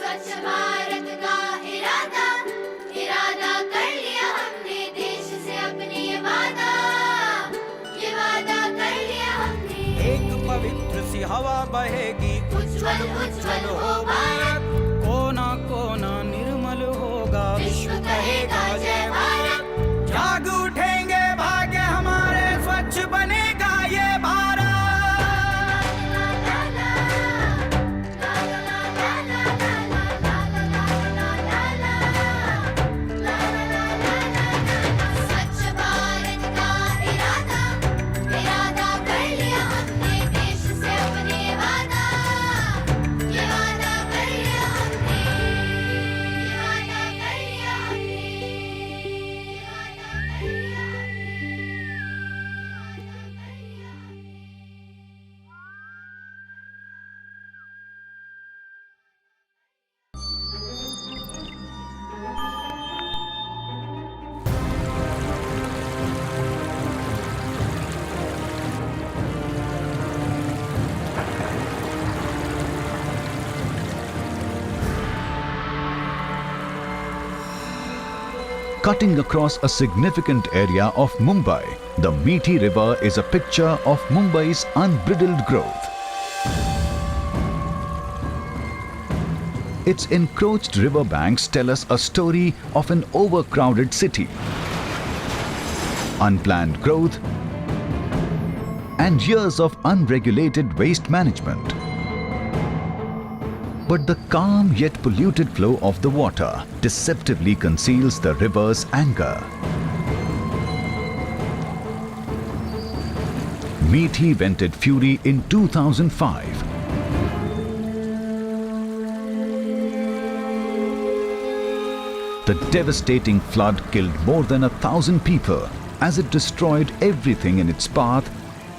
स्वच्छ भारत का इरादा इरादा कर लिया हमने देश से अपने ये वादा कर लिया हमने। एक पवित्र सी हवा बहेगी, उज्ज्वल उज्ज्वल हो भारत, कोना कोना निर्मल होगा, विश्व कहेगा जय भारत। जाग उठेंगे भाग्य हमारे, स्वच्छ बनेगा ये भारत। स्वच्छ भारत का इरादा इरादा कर लिया हमने देश से अपने वादा ये वादा कर लिया हमने, ये वादा कर लिया हमने, ये वादा कर लिया हमने, ये वादा कर लिया हमने। Cutting across a significant area of Mumbai, the Meethi River is a picture of Mumbai's unbridled growth. Its encroached riverbanks tell us a story of an overcrowded city, unplanned growth, and years of unregulated waste management. But the calm yet polluted flow of the water deceptively conceals the river's anger. Meethi vented fury in 2005. The devastating flood killed more than 1,000 people as it destroyed everything in its path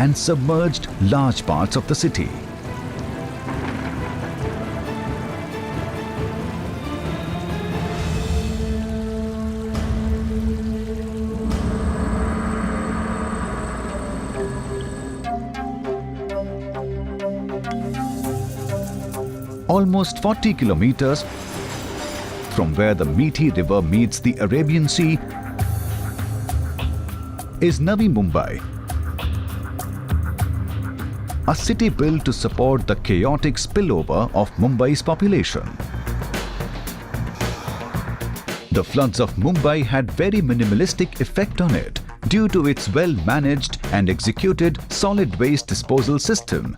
and submerged large parts of the city. Almost 40 kilometers from where the Meethi River meets the Arabian Sea is Navi Mumbai, a city built to support the chaotic spillover of Mumbai's population. The floods of Mumbai had very minimalistic effect on it due to its well-managed and executed solid waste disposal system.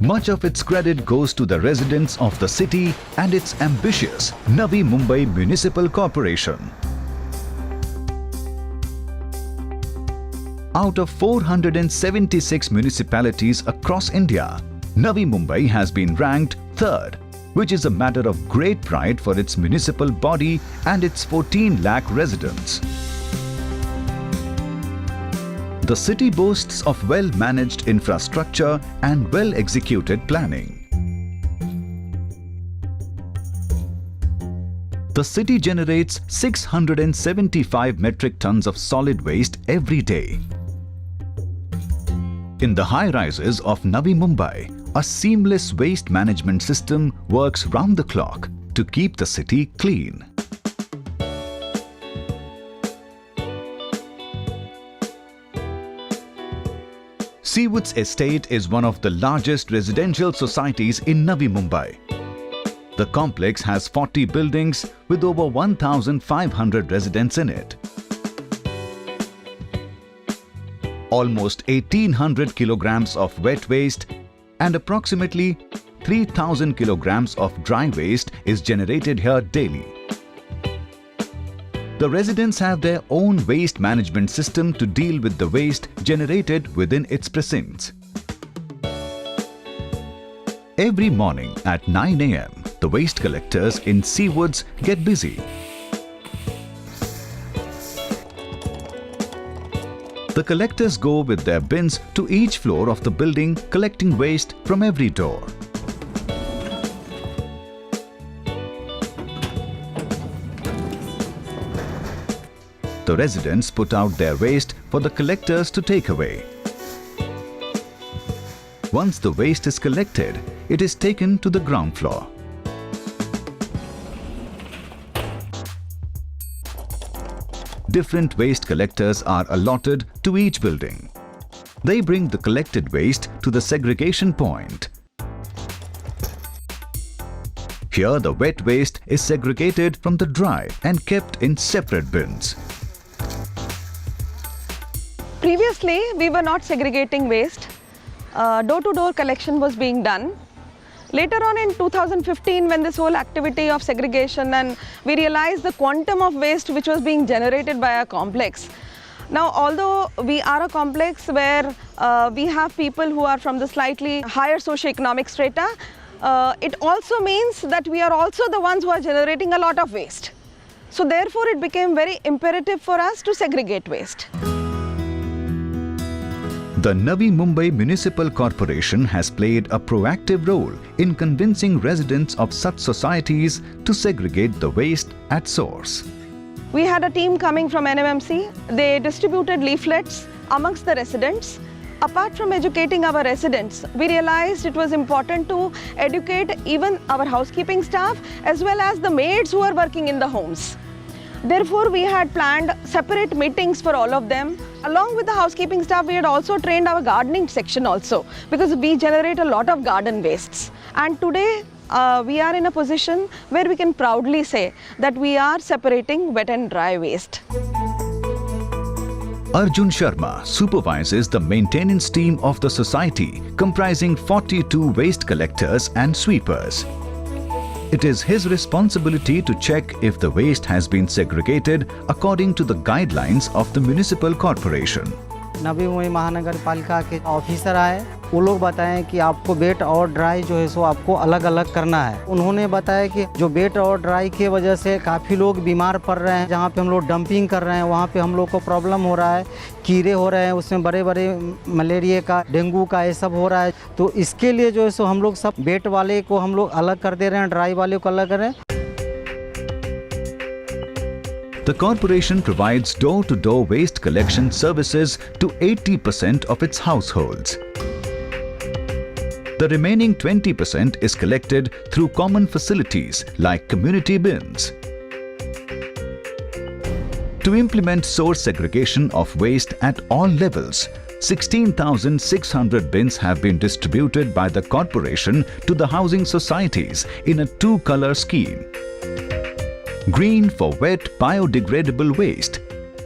Much of its credit goes to the residents of the city and its ambitious Navi Mumbai Municipal Corporation. Out of 476 municipalities across India, Navi Mumbai has been ranked third, which is a matter of great pride for its municipal body and its 14 lakh residents. The city boasts of well-managed infrastructure and well-executed planning. The city generates 675 metric tons of solid waste every day. In the high-rises of Navi Mumbai, a seamless waste management system works round the clock to keep the city clean. Seawoods Estate is one of the largest residential societies in Navi Mumbai. The complex has 40 buildings with over 1,500 residents in it. Almost 1,800 kilograms of wet waste and approximately 3,000 kilograms of dry waste is generated here daily. The residents have their own waste management system to deal with the waste generated within its precincts. Every morning at 9 a.m., the waste collectors in Seawoods get busy. The collectors go with their bins to each floor of the building, collecting waste from every door. The residents put out their waste for the collectors to take away. Once the waste is collected, it is taken to the ground floor. different waste collectors are allotted to each building. They bring the collected waste to the segregation point. Here, the wet waste is segregated from the dry and kept in separate bins. Previously, we were not segregating waste. Door-to-door collection was being done. Later on in 2015, when this whole activity of segregation, and we realized the quantum of waste which was being generated by our complex. Now, although we are a complex where we have people who are from the slightly higher socio-economic strata, it also means that we are also the ones who are generating a lot of waste. So therefore, it became very imperative for us to segregate waste. The Navi Mumbai Municipal Corporation has played a proactive role in convincing residents of such societies to segregate the waste at source. We had a team coming from NMMC. They distributed leaflets amongst the residents. Apart from educating our residents, we realized it was important to educate even our housekeeping staff as well as the maids who are working in the homes. Therefore, we had planned separate meetings for all of them. Along with the housekeeping staff, we had also trained our gardening section also, because we generate a lot of garden wastes. And today, we are in a position where we can proudly say that we are separating wet and dry waste. Arjun Sharma supervises the maintenance team of the society, comprising 42 waste collectors and sweepers. It is his responsibility to check if the waste has been segregated according to the guidelines of the municipal corporation. Navi Mumbai महानगर पालिका के officer आए, वो लोग बताएं कि आपको wait और ड्राई जो है सो आपको अलग अलग करना है। उन्होंने बताया कि जो वेट और ड्राई की वजह से काफ़ी लोग बीमार पड़ रहे हैं, जहाँ पे हम लोग डंपिंग कर रहे हैं वहाँ पे हम लोग को प्रॉब्लम हो रहा है, कीड़े हो रहे हैं, उसमें बड़े बड़े मलेरिया का, डेंगू का ये सब हो रहा है। तो इसके लिए जो है सो हम लोग सब वेट वाले को हम लोग अलग कर दे रहे हैं, ड्राई वाले को अलग कर रहे हैं। The corporation provides door-to-door waste collection services to 80% of its households. The remaining 20% is collected through common facilities like community bins. To implement source segregation of waste at all levels, 16,600 bins have been distributed by the corporation to the housing societies in a two-color scheme. Green for wet biodegradable waste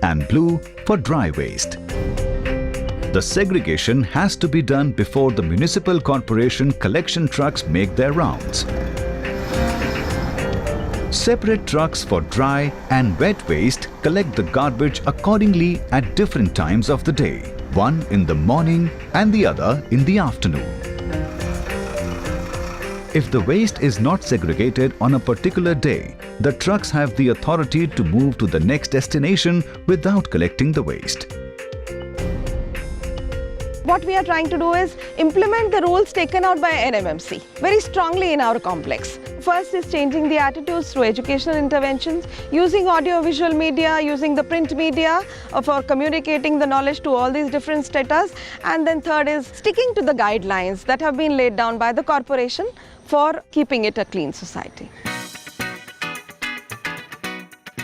and blue for dry waste. The segregation has to be done before the municipal corporation collection trucks make their rounds. Separate trucks for dry and wet waste collect the garbage accordingly at different times of the day, one in the morning and the other in the afternoon. If the waste is not segregated on a particular day, the trucks have the authority to move to the next destination without collecting the waste. What we are trying to do is implement the rules taken out by NMMC very strongly in our complex. First is changing the attitudes through educational interventions, using audio-visual media, using the print media for communicating the knowledge to all these different status. And then third is sticking to the guidelines that have been laid down by the corporation for keeping it a clean society.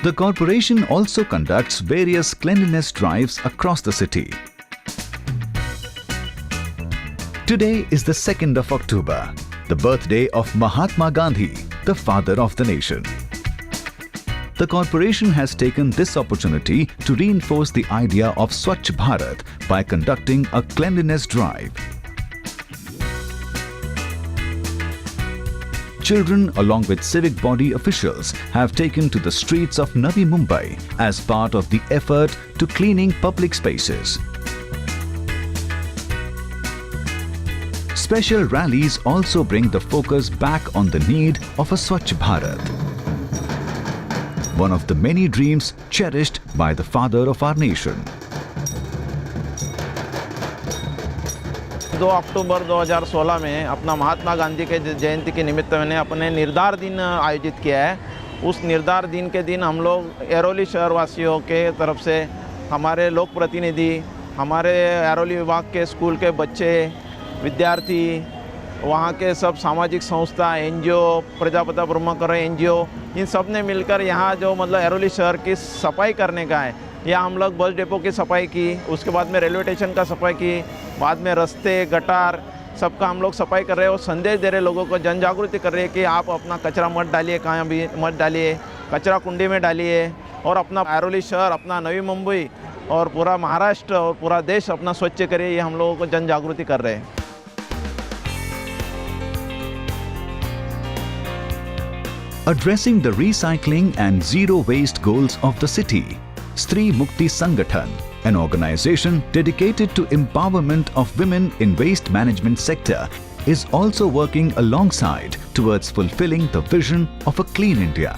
The corporation also conducts various cleanliness drives across the city. Today is the 2nd of October, the birthday of Mahatma Gandhi, the father of the nation. The corporation has taken this opportunity to reinforce the idea of Swachh Bharat by conducting a cleanliness drive. Children, along with civic body officials, have taken to the streets of Navi Mumbai as part of the effort to cleaning public spaces. Special rallies also bring the focus back on the need of a Swachh Bharat, one of the many dreams cherished by the father of our nation. 2 अक्टूबर 2016 में अपना महात्मा गांधी के जयंती के निमित्त मैंने अपने निर्धार दिन आयोजित किया है। उस निर्धार दिन के दिन हम लोग एरोली शहरवासियों के तरफ से हमारे लोक प्रतिनिधि, हमारे एरोली विभाग के स्कूल के बच्चे, विद्यार्थी, वहाँ के सब सामाजिक संस्था, एनजीओ, प्रजापिता ब्रह्मकुमारी एनजीओ, इन सब ने मिलकर यहाँ जो मतलब एरोली शहर की सफाई करने का है। या हम लोग बस डिपो की सफाई की, उसके बाद में रेलवे स्टेशन का सफाई की, बाद में रास्ते गटार सबका हम लोग सफाई कर रहे हैं और संदेश दे रहे लोगों को, जन जागृति कर रहे हैं कि आप अपना कचरा मत डालिए, कहाँ भी मत डालिए, कचरा कुंडी में डालिए और अपना ऐरोली शहर, अपना नवी मुंबई और पूरा महाराष्ट्र और पूरा देश अपना स्वच्छ करिए, ये हम लोगों को जन जागृति कर रहे हैं। Addressing the recycling and zero waste goals of the city, Stree Mukti Sangathan, an organization dedicated to empowerment of women in waste management sector, is also working alongside towards fulfilling the vision of a clean India.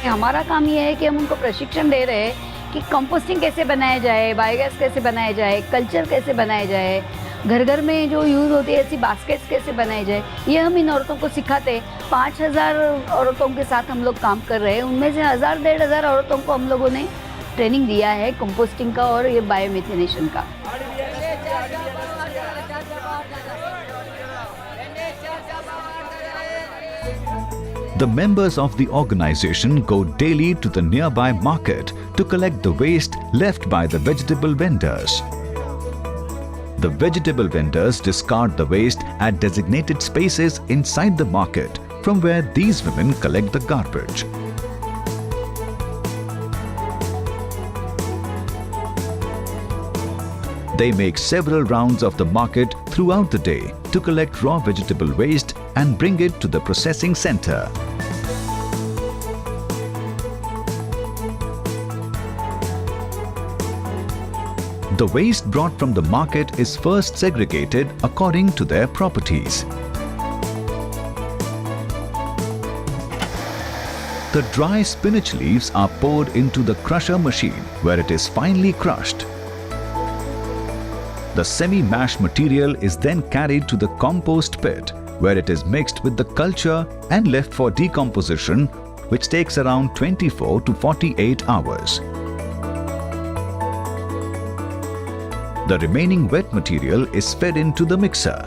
हमारा काम ये है कि हम उनको प्रशिक्षण दे रहे हैं कि कंपोस्टिंग कैसे बनाया जाए, बायोगैस कैसे बनाया जाए, कल्चर कैसे बनाया जाए, घर घर में जो यूज़ होती है ऐसी बास्केट्स कैसे बनाई जाए, ये हम इन औरतों को सिखाते हैं। 5000 औरतों के साथ हम लोग काम कर रहे हैं, उनमें से 1000-1500 औरतों को हम लोगों ने ट्रेनिंग दिया है कंपोस्टिंग का और ये बायोमिथेनेशन का। The members of the organization go daily to the nearby market to collect the waste left by the vegetable vendors. The vegetable vendors discard the waste at designated spaces inside the market, from where these women collect the garbage. They make several rounds of the market throughout the day to collect raw vegetable waste and bring it to the processing center. The waste brought from the market is first segregated according to their properties. The dry spinach leaves are poured into the crusher machine where it is finely crushed. The semi-mash material is then carried to the compost pit where it is mixed with the culture and left for decomposition, which takes around 24 to 48 hours. The remaining wet material is fed into the mixer.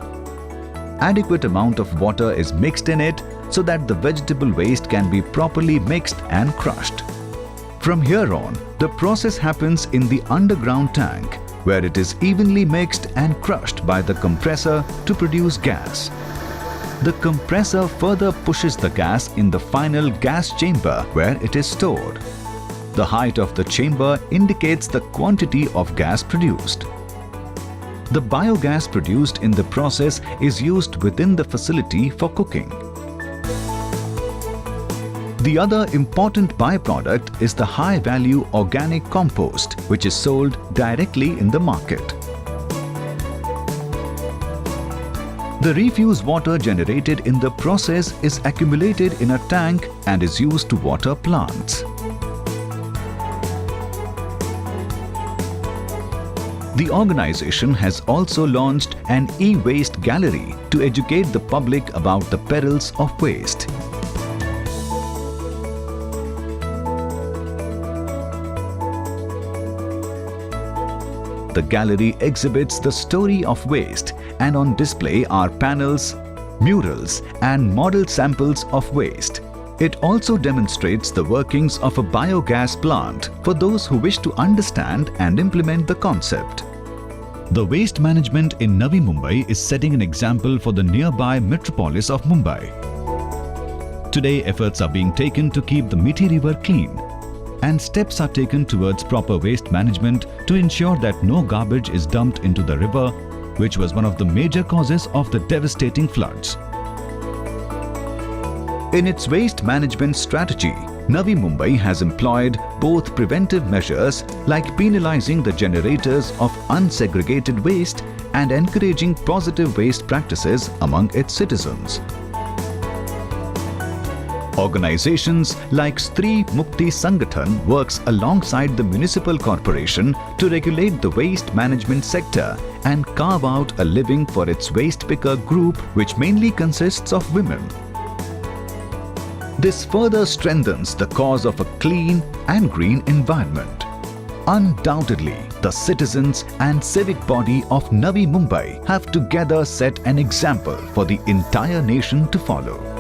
Adequate amount of water is mixed in it so that the vegetable waste can be properly mixed and crushed. From here on, the process happens in the underground tank, where it is evenly mixed and crushed by the compressor to produce gas. The compressor further pushes the gas in the final gas chamber where it is stored. The height of the chamber indicates the quantity of gas produced. The biogas produced in the process is used within the facility for cooking. The other important byproduct is the high-value organic compost, which is sold directly in the market. The refuse water generated in the process is accumulated in a tank and is used to water plants. The organization has also launched an e-waste gallery to educate the public about the perils of waste. The gallery exhibits the story of waste, and on display are panels, murals, and model samples of waste. It also demonstrates the workings of a biogas plant for those who wish to understand and implement the concept. The waste management in Navi Mumbai is setting an example for the nearby metropolis of Mumbai. Today, efforts are being taken to keep the Mithi River clean, and steps are taken towards proper waste management to ensure that no garbage is dumped into the river, which was one of the major causes of the devastating floods. In its waste management strategy, Navi Mumbai has employed both preventive measures like penalizing the generators of unsegregated waste and encouraging positive waste practices among its citizens. Organizations like Stree Mukti Sangathan works alongside the municipal corporation to regulate the waste management sector and carve out a living for its waste picker group, which mainly consists of women. This further strengthens the cause of a clean and green environment. Undoubtedly, the citizens and civic body of Navi Mumbai have together set an example for the entire nation to follow.